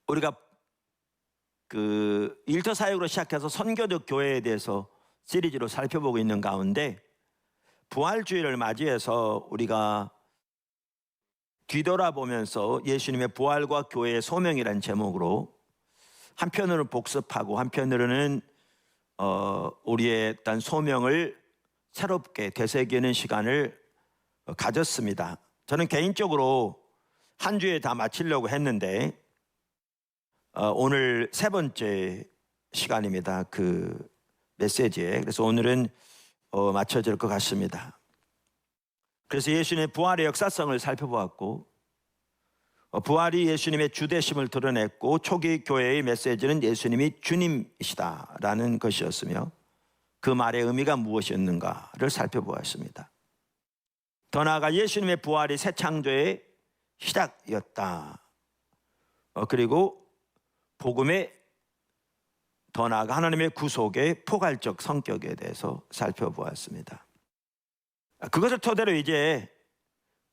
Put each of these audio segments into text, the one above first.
우리가 그 일터 사역으로 시작해서 선교적 교회에 대해서 시리즈로 살펴보고 있는 가운데 부활주의를 맞이해서 우리가 뒤돌아보면서 예수님의 부활과 교회의 소명이라는 제목으로 한편으로는 복습하고 한편으로는 우리의 어떤 소명을 새롭게 되새기는 시간을 가졌습니다. 저는 개인적으로 한 주에 다 마치려고 했는데 오늘 세 번째 시간입니다. 그 메시지에. 그래서 오늘은 맞춰질 것 같습니다. 그래서 예수님의 부활의 역사성을 살펴보았고 부활이 예수님의 주되심을 드러냈고 초기 교회의 메시지는 예수님이 주님이시다라는 것이었으며 그 말의 의미가 무엇이었는가를 살펴보았습니다. 더 나아가 예수님의 부활이 새 창조의 시작이었다. 그리고 복음의 더 나아가 하나님의 구속의 포괄적 성격에 대해서 살펴보았습니다. 그것을 토대로 이제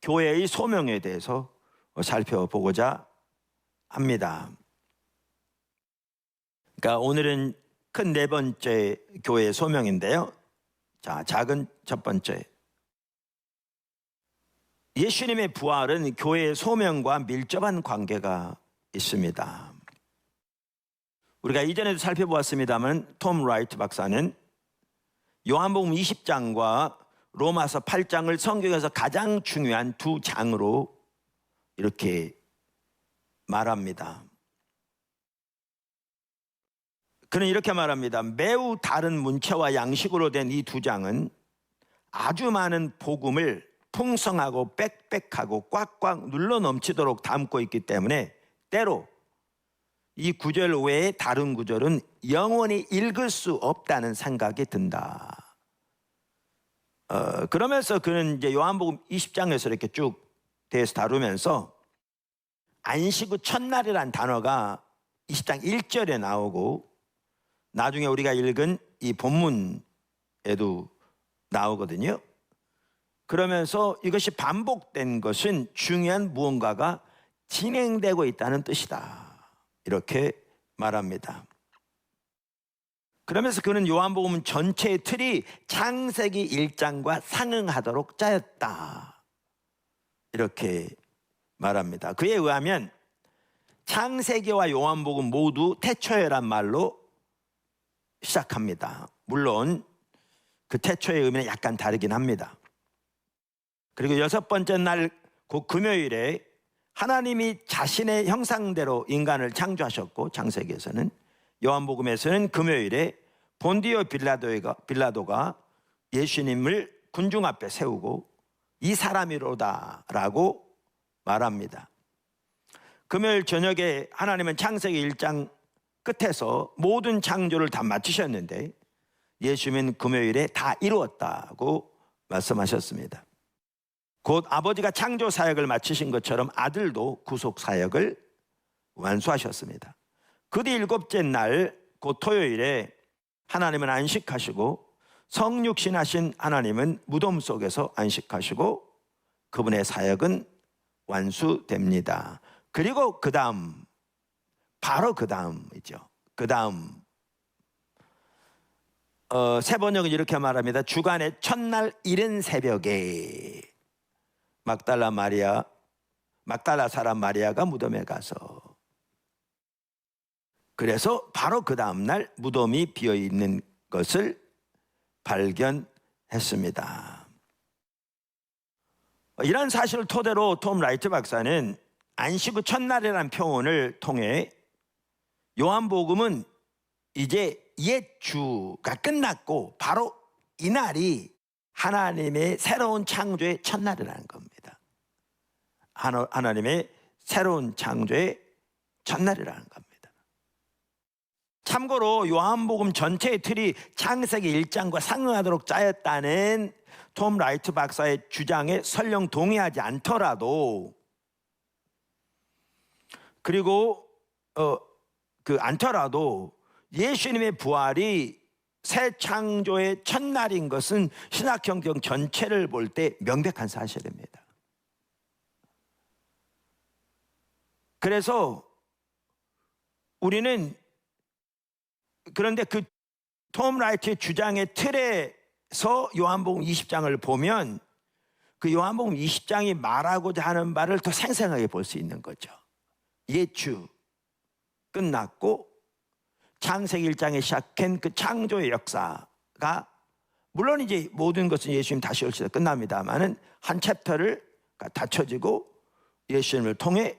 교회의 소명에 대해서 살펴보고자 합니다. 그러니까 오늘은 큰 네 번째 교회의 소명인데요. 자, 작은 첫 번째. 예수님의 부활은 교회의 소명과 밀접한 관계가 있습니다. 우리가 이전에도 살펴보았습니다만 톰 라이트 박사는 요한복음 20장과 로마서 8장을 성경에서 가장 중요한 두 장으로 이렇게 말합니다. 그는 이렇게 말합니다. 매우 다른 문체와 양식으로 된 이 두 장은 아주 많은 복음을 풍성하고 빽빽하고 꽉꽉 눌러 넘치도록 담고 있기 때문에 때로 이 구절 외에 다른 구절은 영원히 읽을 수 없다는 생각이 든다. 그러면서 그는 이제 요한복음 20장에서 이렇게 쭉 대해서 다루면서 안식 후 첫날이란 단어가 20장 1절에 나오고 나중에 우리가 읽은 이 본문에도 나오거든요. 그러면서 이것이 반복된 것은 중요한 무언가가 진행되고 있다는 뜻이다. 이렇게 말합니다. 그러면서 그는 요한복음 전체의 틀이 창세기 1장과 상응하도록 짜였다. 이렇게 말합니다. 그에 의하면 창세기와 요한복음 모두 태초에란 말로 시작합니다. 물론 그 태초의 의미는 약간 다르긴 합니다. 그리고 여섯 번째 날 곧 금요일에 하나님이 자신의 형상대로 인간을 창조하셨고 창세기에서는 요한복음에서는 금요일에 본디오 빌라도가 예수님을 군중 앞에 세우고 이 사람이로다 라고 말합니다. 금요일 저녁에 하나님은 창세기 1장 끝에서 모든 창조를 다 마치셨는데 예수님은 금요일에 다 이루었다고 말씀하셨습니다. 곧 아버지가 창조 사역을 마치신 것처럼 아들도 구속 사역을 완수하셨습니다. 그 뒤 일곱째 날 곧 토요일에 하나님은 안식하시고 성육신하신 하나님은 무덤 속에서 안식하시고 그분의 사역은 완수됩니다. 그리고 그 다음 바로 그 다음이죠. 그 다음 세 번역은 이렇게 말합니다. 주간의 첫날 이른 새벽에 막달라 사람 마리아가 무덤에 가서 그래서 바로 그 다음날 무덤이 비어있는 것을 발견했습니다. 이런 사실을 토대로 톰 라이트 박사는 안식 후 첫날이라는 표현을 통해 요한복음은 이제 옛 주가 끝났고 바로 이날이 하나님의 새로운 창조의 첫날이라는 겁니다. 하나님의 새로운 창조의 첫날이라는 겁니다. 참고로 요한복음 전체의 틀이 창세기 1장과 상응하도록 짜였다는 톰 라이트 박사의 주장에 설령 동의하지 않더라도 그리고 않더라도 예수님의 부활이 새 창조의 첫날인 것은 신학경경 전체를 볼 때 명백한 사실입니다. 그래서 우리는 그런데 그 톰 라이트의 주장의 틀에서 요한복음 20장을 보면 그 요한복음 20장이 말하고자 하는 바를 더 생생하게 볼 수 있는 거죠. 예추 끝났고 창세기 1장에 시작한 그 창조의 역사가 물론 이제 모든 것은 예수님 다시 올 때 끝납니다만은 한 챕터를 닫혀지고 예수님을 통해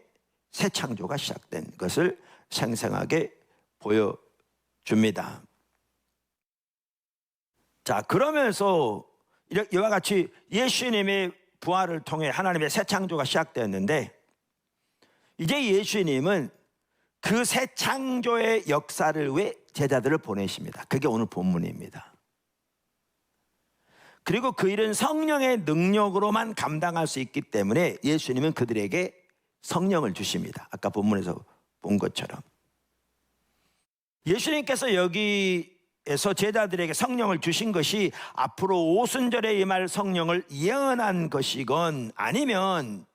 새 창조가 시작된 것을 생생하게 보여줍니다. 자, 그러면서 이와 같이 예수님의 부활을 통해 하나님의 새 창조가 시작되었는데 이제 예수님은 그 새 창조의 역사를 위해 제자들을 보내십니다. 그게 오늘 본문입니다. 그리고 그 일은 성령의 능력으로만 감당할 수 있기 때문에 예수님은 그들에게 성령을 주십니다. 아까 본문에서 본 것처럼 예수님께서 여기에서 제자들에게 성령을 주신 것이 앞으로 오순절에 임할 성령을 예언한 것이건 아니면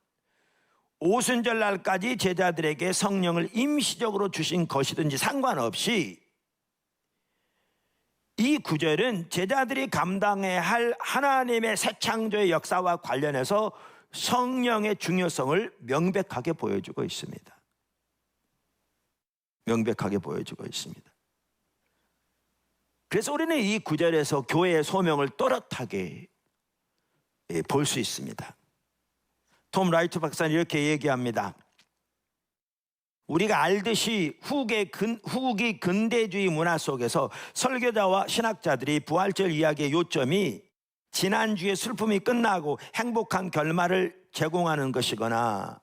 오순절 날까지 제자들에게 성령을 임시적으로 주신 것이든지 상관없이 이 구절은 제자들이 감당해야 할 하나님의 새 창조의 역사와 관련해서 성령의 중요성을 명백하게 보여주고 있습니다. 명백하게 보여주고 있습니다. 그래서 우리는 이 구절에서 교회의 소명을 또렷하게 볼 수 있습니다. 톰 라이트 박사는 이렇게 얘기합니다. 우리가 알듯이 후기 근대주의 문화 속에서 설교자와 신학자들이 부활절 이야기의 요점이 지난주에 슬픔이 끝나고 행복한 결말을 제공하는 것이거나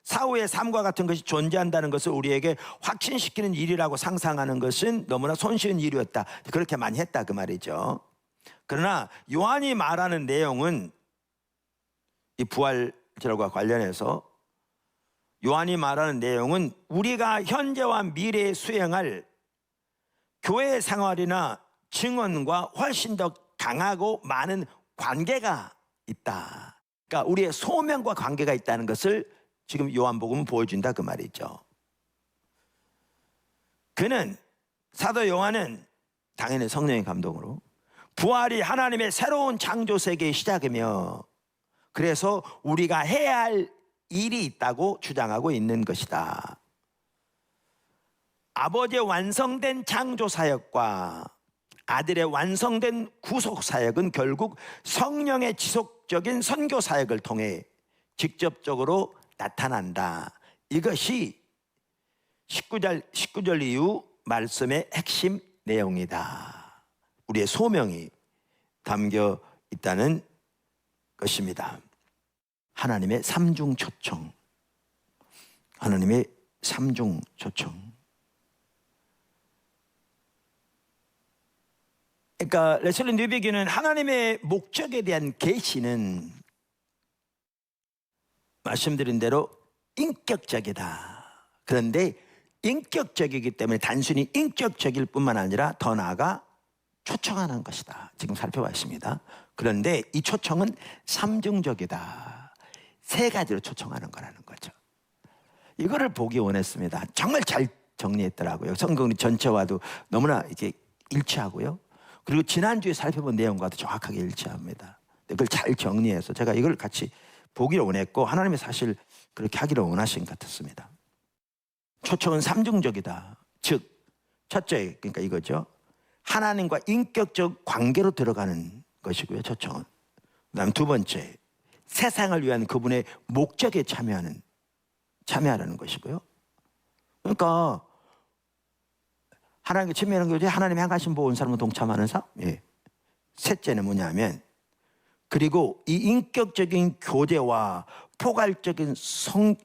사후의 삶과 같은 것이 존재한다는 것을 우리에게 확신시키는 일이라고 상상하는 것은 너무나 손쉬운 일이었다. 그렇게 많이 했다 그 말이죠. 그러나 요한이 말하는 내용은 이 부활절과 관련해서 요한이 말하는 내용은 우리가 현재와 미래에 수행할 교회 생활이나 증언과 훨씬 더 강하고 많은 관계가 있다. 그러니까 우리의 소명과 관계가 있다는 것을 지금 요한복음은 보여준다 그 말이죠. 사도 요한은 당연히 성령의 감동으로 부활이 하나님의 새로운 창조 세계의 시작이며 그래서 우리가 해야 할 일이 있다고 주장하고 있는 것이다. 아버지의 완성된 창조 사역과 아들의 완성된 구속 사역은 결국 성령의 지속적인 선교 사역을 통해 직접적으로 나타난다. 이것이 19절 이후 말씀의 핵심 내용이다. 우리의 소명이 담겨 있다는 것입니다. 하나님의 삼중 초청. 하나님의 삼중 초청. 그러니까 레슬리 뉴비기는 하나님의 목적에 대한 계시는 말씀드린 대로 인격적이다. 그런데 인격적이기 때문에 단순히 인격적일 뿐만 아니라 더 나아가 초청하는 것이다. 지금 살펴봤습니다. 그런데 이 초청은 삼중적이다. 세 가지로 초청하는 거라는 거죠. 이거를 보기 원했습니다. 정말 잘 정리했더라고요. 성경 전체와도 너무나 이렇게 일치하고요. 그리고 지난주에 살펴본 내용과도 정확하게 일치합니다. 그걸 잘 정리해서 제가 이걸 같이 보기를 원했고 하나님이 사실 그렇게 하기를 원하신 것 같았습니다. 초청은 삼중적이다. 즉 첫째 그러니까 이거죠. 하나님과 인격적 관계로 들어가는 것이고요. 초청은. 그다음 두 번째 세상을 위한 그분의 목적에 참여하라는 것이고요. 그러니까 하나님께 참여하는 거지 하나님이 향하신 보 온 사람은 동참하는 삶. 예. 셋째는 뭐냐면 그리고 이 인격적인 교제와 포괄적인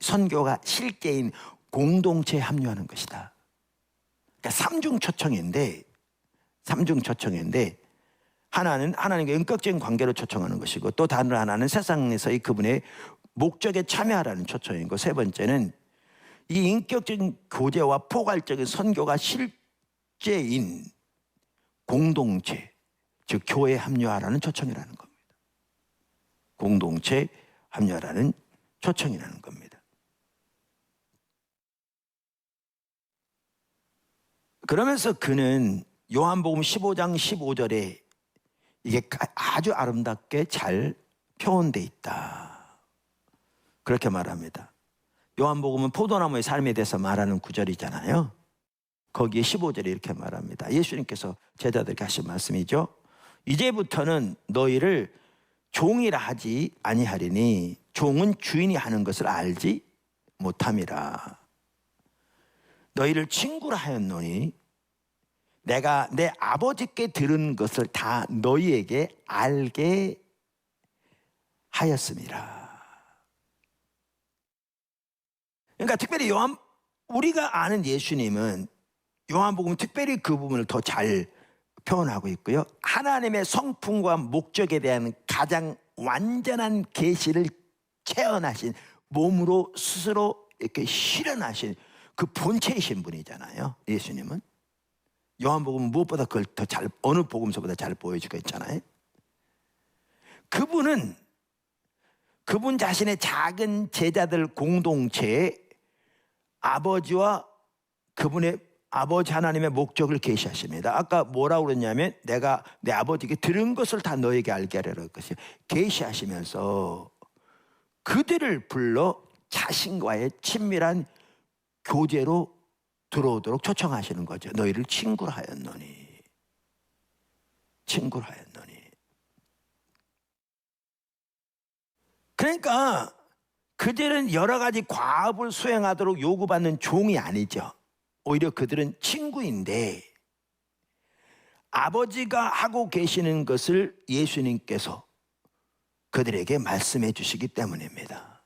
선교가 실제인 공동체에 합류하는 것이다. 그러니까 삼중 초청인데 하나는 하나님과 인격적인 관계로 초청하는 것이고 또 다른 하나는 세상에서의 그분의 목적에 참여하라는 초청이고 세 번째는 이 인격적인 교제와 포괄적인 선교가 실제인 공동체 즉 교회에 합류하라는 초청이라는 겁니다. 공동체에 합류하라는 초청이라는 겁니다. 그러면서 그는 요한복음 15장 15절에 이게 아주 아름답게 잘 표현되어 있다, 그렇게 말합니다. 요한복음은 포도나무의 삶에 대해서 말하는 구절이잖아요. 거기에 15절에 이렇게 말합니다. 예수님께서 제자들에게 하신 말씀이죠. 이제부터는 너희를 종이라 하지 아니하리니 종은 주인이 하는 것을 알지 못함이라. 너희를 친구라 하였노니 내가 내 아버지께 들은 것을 다 너희에게 알게 하였습니다. 그러니까 특별히 우리가 아는 예수님은 요한복음 특별히 그 부분을 더 잘 표현하고 있고요. 하나님의 성품과 목적에 대한 가장 완전한 계시를 체험하신, 몸으로 스스로 이렇게 실현하신 그 본체이신 분이잖아요. 예수님은 요한복음은 무엇보다 그걸 더 잘, 어느 복음서보다 잘 보여주고 있잖아요. 그분은 그분 자신의 작은 제자들 공동체에 아버지와 그분의 아버지 하나님의 목적을 계시하십니다. 아까 뭐라고 그랬냐면 내가 내 아버지께 들은 것을 다 너에게 알게 하려는 것이 계시하시면서 그들을 불러 자신과의 친밀한 교제로 들어오도록 초청하시는 거죠. 너희를 친구로 하였노니, 친구로 하였노니. 그러니까 그들은 여러 가지 과업을 수행하도록 요구받는 종이 아니죠. 오히려 그들은 친구인데 아버지가 하고 계시는 것을 예수님께서 그들에게 말씀해 주시기 때문입니다.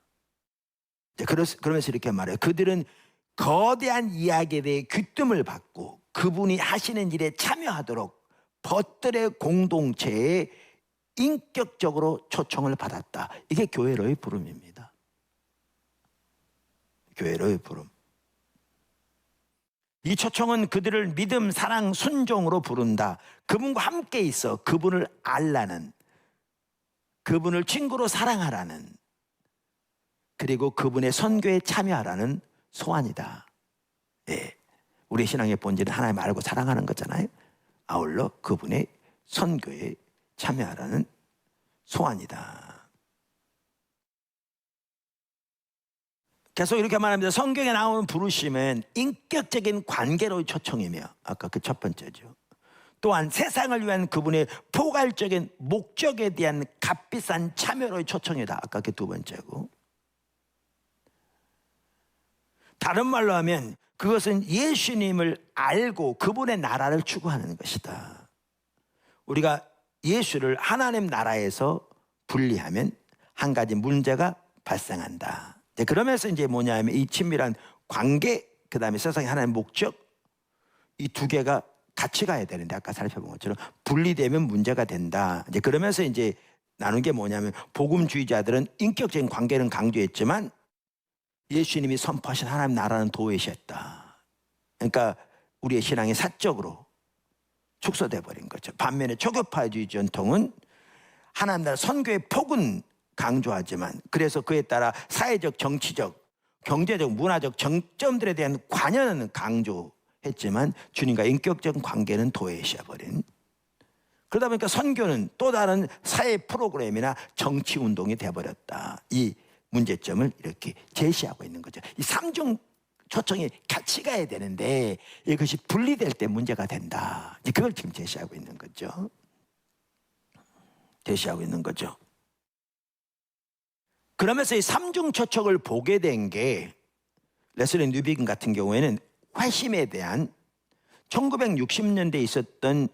그러면서 이렇게 말해요. 그들은 거대한 이야기에 대해 귀뜸을 받고 그분이 하시는 일에 참여하도록 벗들의 공동체에 인격적으로 초청을 받았다. 이게 교회로의 부름입니다. 교회로의 부름. 이 초청은 그들을 믿음, 사랑, 순종으로 부른다. 그분과 함께 있어 그분을 알라는, 그분을 친구로 사랑하라는, 그리고 그분의 선교에 참여하라는 소원이다. 예, 우리 신앙의 본질은 하나님 알고 사랑하는 거잖아요. 아울러 그분의 선교에 참여하라는 소원이다. 계속 이렇게 말합니다. 성경에 나오는 부르심은 인격적인 관계로의 초청이며, 아까 그 첫 번째죠. 또한 세상을 위한 그분의 포괄적인 목적에 대한 값비싼 참여로의 초청이다. 아까 그 두 번째고. 다른 말로 하면 그것은 예수님을 알고 그분의 나라를 추구하는 것이다. 우리가 예수를 하나님 나라에서 분리하면 한 가지 문제가 발생한다. 그러면서 이제 뭐냐면 이 친밀한 관계, 그 다음에 세상의 하나님의 목적, 이 두 개가 같이 가야 되는데 아까 살펴본 것처럼 분리되면 문제가 된다. 이제 그러면서 이제 나눈 게 뭐냐면 복음주의자들은 인격적인 관계는 강조했지만 예수님이 선포하신 하나님 나라는 도외시했다. 그러니까 우리의 신앙이 사적으로 축소돼 버린 거죠. 반면에 초교파주의 전통은 하나님 나라 선교의 폭은 강조하지만 그래서 그에 따라 사회적, 정치적, 경제적, 문화적 정점들에 대한 관여는 강조했지만 주님과 인격적 관계는 도외시해버린, 그러다 보니까 선교는 또 다른 사회 프로그램이나 정치 운동이 돼버렸다. 이 문제점을 이렇게 제시하고 있는 거죠. 이 삼중 초청이 같이 가야 되는데 이것이 분리될 때 문제가 된다. 그걸 지금 제시하고 있는 거죠. 제시하고 있는 거죠. 그러면서 이 삼중 초청을 보게 된 게 레슬리 뉴비긴 같은 경우에는 회심에 대한 1960년대에 있었던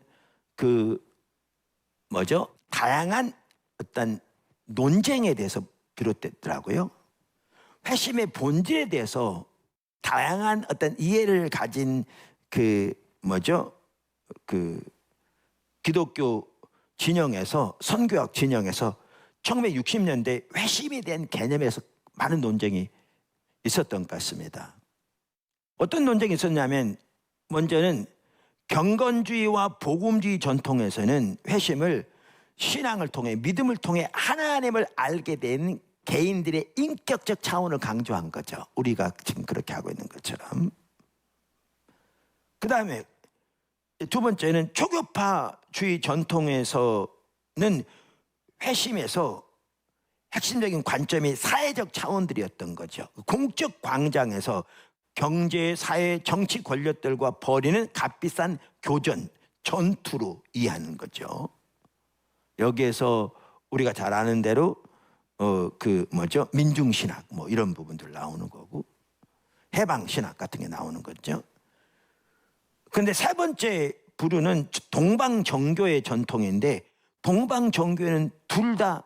다양한 어떤 논쟁에 대해서 비롯됐더라고요. 회심의 본질에 대해서 다양한 어떤 이해를 가진 기독교 진영에서, 선교학 진영에서 1960년대 회심에 대한 개념에서 많은 논쟁이 있었던 것 같습니다. 어떤 논쟁이 있었냐면 먼저는 경건주의와 복음주의 전통에서는 회심을 신앙을 통해, 믿음을 통해 하나님을 알게 된 개인들의 인격적 차원을 강조한 거죠. 우리가 지금 그렇게 하고 있는 것처럼. 그 다음에 두 번째는 초교파주의 전통에서는 회심에서 핵심적인 관점이 사회적 차원들이었던 거죠. 공적 광장에서 경제, 사회, 정치 권력들과 벌이는 값비싼 교전, 전투로 이해하는 거죠. 여기에서 우리가 잘 아는 대로 민중신학 뭐 이런 부분들 나오는 거고, 해방신학 같은 게 나오는 거죠. 근데 세 번째 부류는 동방정교의 전통인데, 동방정교회는 둘 다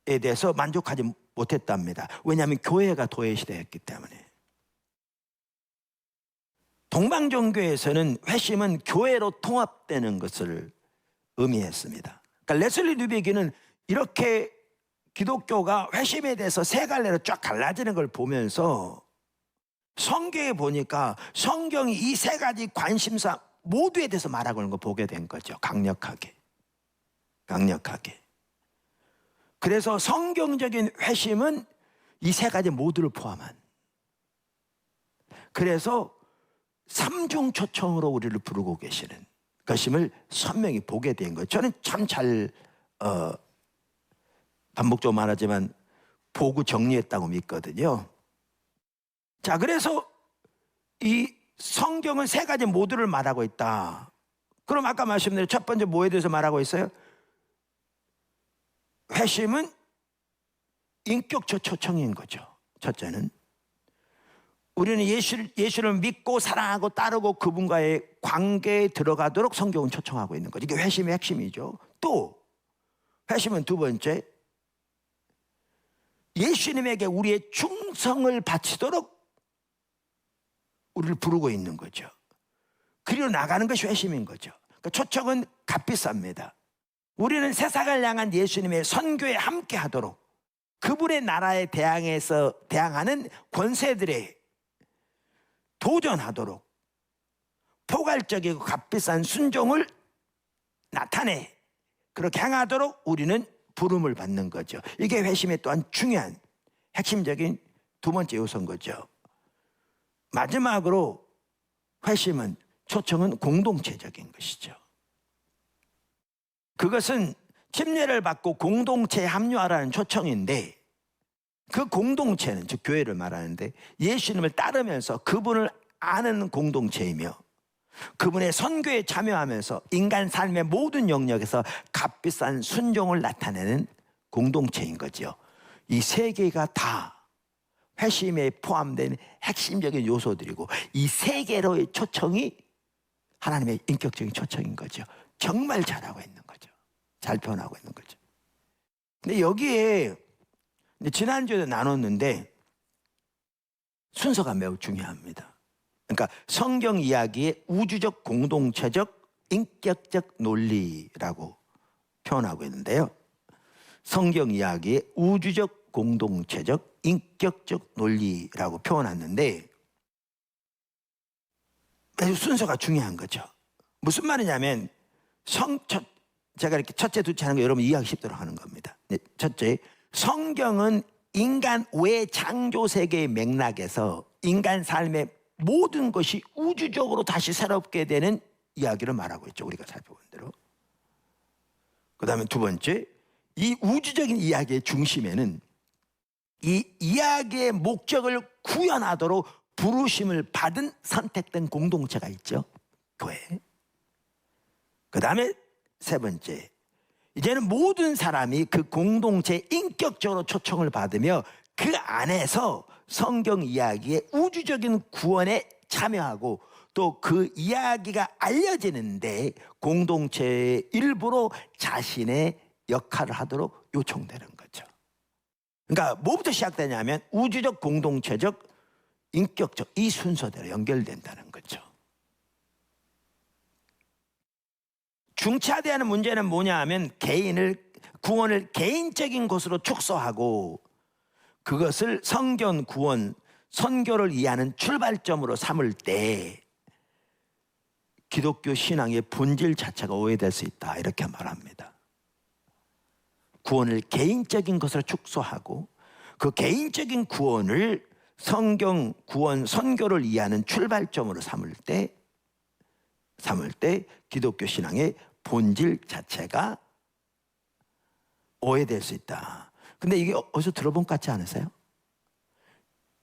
에 대해서 만족하지 못했답니다. 왜냐하면 교회가 도외시대였기 때문에. 동방정교회에서는 회심은 교회로 통합되는 것을 의미했습니다. 그러니까 레슬리 누비기는 이렇게 기독교가 회심에 대해서 세 갈래로 쫙 갈라지는 걸 보면서 성경에 보니까 성경이 이 세 가지 관심사 모두에 대해서 말하고 있는 거 보게 된 거죠. 강력하게. 그래서 성경적인 회심은 이 세 가지 모두를 포함한, 그래서 삼중 초청으로 우리를 부르고 계시는 것임을 선명히 보게 된 거예요. 저는 참 잘 반복적으로 말하지만 보고 정리했다고 믿거든요. 자, 그래서 이 성경은 세 가지 모두를 말하고 있다. 그럼 아까 말씀드린 첫 번째 뭐에 대해서 말하고 있어요? 회심은 인격적 초청인 거죠. 첫째는 우리는 예수를 믿고 사랑하고 따르고 그분과의 관계에 들어가도록 성경은 초청하고 있는 거죠. 이게 회심의 핵심이죠. 또 회심은 두 번째, 예수님에게 우리의 충성을 바치도록 우리를 부르고 있는 거죠. 그리로 나가는 것이 회심인 거죠. 그러니까 초청은 값비쌉니다. 우리는 세상을 향한 예수님의 선교에 함께 하도록, 그분의 나라에 대항하는 권세들에 도전하도록 포괄적이고 값비싼 순종을 나타내 그렇게 행하도록 우리는 부름을 받는 거죠. 이게 회심의 또한 중요한 핵심적인 두 번째 요소인 거죠. 마지막으로 회심은, 초청은 공동체적인 것이죠. 그것은 침례를 받고 공동체에 합류하라는 초청인데, 그 공동체는, 즉 교회를 말하는데, 예수님을 따르면서 그분을 아는 공동체이며 그분의 선교에 참여하면서 인간 삶의 모든 영역에서 값비싼 순종을 나타내는 공동체인 거죠. 이 세 개가 다 회심에 포함된 핵심적인 요소들이고, 이 세 개로의 초청이 하나님의 인격적인 초청인 거죠. 정말 잘하고 있는 거죠. 잘 표현하고 있는 거죠. 근데 여기에 지난주에도 나눴는데 순서가 매우 중요합니다. 그러니까 성경 이야기의 우주적, 공동체적, 인격적 논리라고 표현하고 있는데요. 성경 이야기의 우주적, 공동체적, 인격적 논리라고 표현했는데 매우 순서가 중요한 거죠. 무슨 말이냐면 제가 이렇게 첫째, 둘째 하는 거 여러분 이해하기 쉽도록 하는 겁니다. 첫째, 성경은 인간 외 창조 세계의 맥락에서 인간 삶의 모든 것이 우주적으로 다시 새롭게 되는 이야기를 말하고 있죠. 우리가 살펴본 대로. 그 다음에 두 번째, 이 우주적인 이야기의 중심에는 이 이야기의 목적을 구현하도록 부르심을 받은 선택된 공동체가 있죠. 교회. 그 다음에 세 번째, 이제는 모든 사람이 그 공동체에 인격적으로 초청을 받으며 그 안에서 성경 이야기의 우주적인 구원에 참여하고 또 그 이야기가 알려지는데 공동체의 일부로 자신의 역할을 하도록 요청되는 거죠. 그러니까 뭐부터 시작되냐면 우주적, 공동체적, 인격적, 이 순서대로 연결된다는 거죠. 중차대하는 문제는 뭐냐 하면 구원을 개인적인 것으로 축소하고 그것을 성경 구원, 선교를 이해하는 출발점으로 삼을 때 기독교 신앙의 본질 자체가 오해될 수 있다, 이렇게 말합니다. 구원을 개인적인 것으로 축소하고 그 개인적인 구원을 성경 구원 선교를 이해하는 출발점으로 삼을 때 기독교 신앙의 본질 자체가 오해될 수 있다. 근데 이게 어디서 들어본 것 같지 않으세요?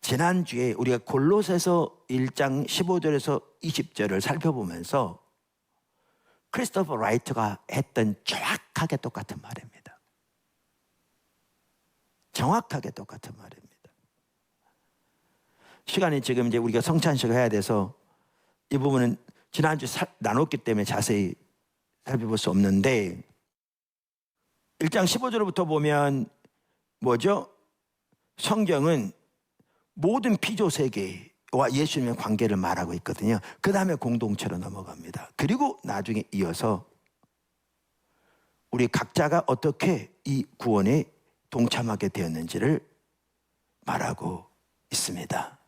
지난주에 우리가 골로새서 1장 15절에서 20절을 살펴보면서 크리스토퍼 라이트가 했던 정확하게 똑같은 말입니다. 정확하게 똑같은 말입니다. 시간이 지금 이제 우리가 성찬식을 해야 돼서 이 부분은 지난주 나눴기 때문에 자세히 살펴볼 수 없는데 1장 15절부터 보면 뭐죠? 성경은 모든 피조 세계와 예수님의 관계를 말하고 있거든요. 그 다음에 공동체로 넘어갑니다. 그리고 나중에 이어서 우리 각자가 어떻게 이 구원에 동참하게 되었는지를 말하고 있습니다.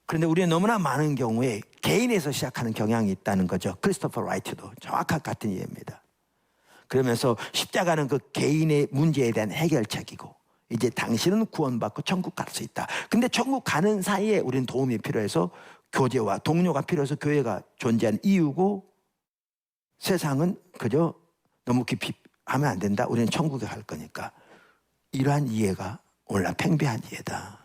그런데 우리는 너무나 많은 경우에 개인에서 시작하는 경향이 있다는 거죠. 크리스토퍼 라이트도 정확한 같은 이해입니다. 그러면서 십자가는 그 개인의 문제에 대한 해결책이고 이제 당신은 구원받고 천국 갈 수 있다. 근데 천국 가는 사이에 우리는 도움이 필요해서 교제와 동료가 필요해서 교회가 존재하는 이유고 세상은 그저 너무 깊이 하면 안 된다. 우리는 천국에 갈 거니까. 이러한 이해가 오늘날 팽배한 이해다.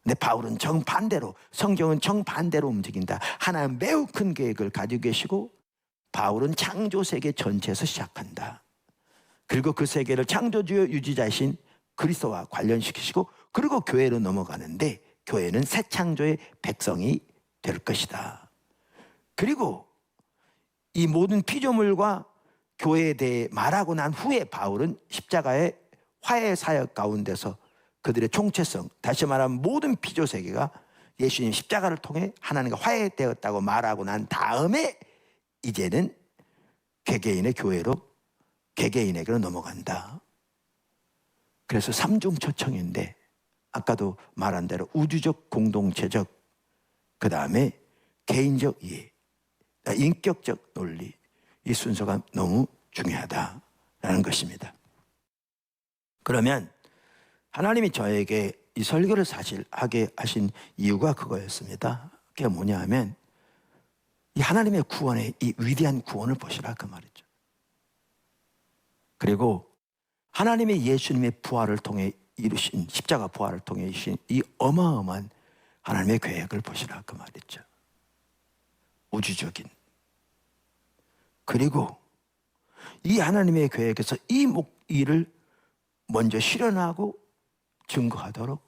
근데 바울은 정반대로, 성경은 정반대로 움직인다. 하나는 매우 큰 계획을 가지고 계시고 바울은 창조 세계 전체에서 시작한다. 그리고 그 세계를 창조주요 유지자이신 그리스도와 관련시키시고 그리고 교회로 넘어가는데 교회는 새 창조의 백성이 될 것이다. 그리고 이 모든 피조물과 교회에 대해 말하고 난 후에 바울은 십자가의 화해 사역 가운데서 그들의 총체성, 다시 말하면 모든 피조 세계가 예수님 십자가를 통해 하나님과 화해되었다고 말하고 난 다음에 이제는 개개인의 교회로 개개인에게로 넘어간다. 그래서 삼중초청인데 아까도 말한 대로 우주적, 공동체적, 그 다음에 개인적 이해, 인격적 논리, 이 순서가 너무 중요하다라는 것입니다. 그러면 하나님이 저에게 이 설교를 사실 하게 하신 이유가 그거였습니다. 그게 뭐냐 하면 이 하나님의 구원의 이 위대한 구원을 보시라 그 말이죠. 그리고 하나님의 예수님의 부활을 통해 이루신 십자가 부활을 통해 이루신 이 어마어마한 하나님의 계획을 보시라 그 말이죠. 우주적인. 그리고 이 하나님의 계획에서 이 일을 먼저 실현하고 증거하도록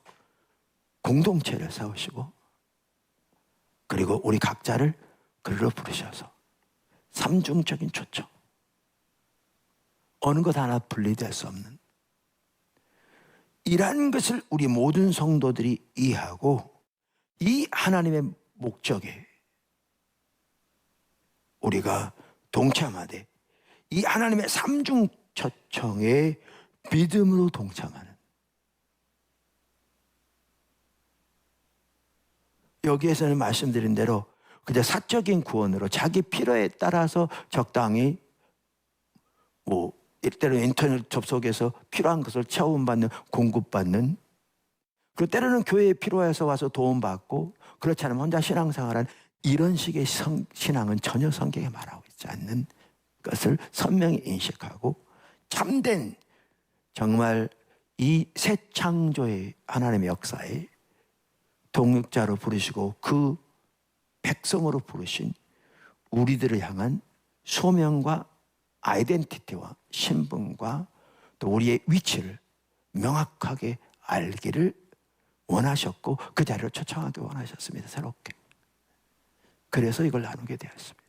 공동체를 세우시고 그리고 우리 각자를 그리로 부르셔서 삼중적인 초청, 어느 것 하나 분리될 수 없는 이러한 것을 우리 모든 성도들이 이해하고 이 하나님의 목적에 우리가 동참하되 이 하나님의 삼중초청에 믿음으로 동참하는, 여기에서는 말씀드린 대로 그냥 사적인 구원으로 자기 필요에 따라서 적당히 때로 인터넷 접속해서 필요한 것을 체험받는, 공급받는, 그 때로는 교회에 필요해서 와서 도움받고 그렇지 않으면 혼자 신앙생활한 이런 식의 신앙은 전혀 성경에 말하고 있지 않는 것을 선명히 인식하고 참된 정말 이 새 창조의 하나님의 역사에 동역자로 부르시고 그 백성으로 부르신 우리들을 향한 소명과 아이덴티티와 신분과 또 우리의 위치를 명확하게 알기를 원하셨고 그 자리를 초청하기 원하셨습니다. 새롭게. 그래서 이걸 나누게 되었습니다.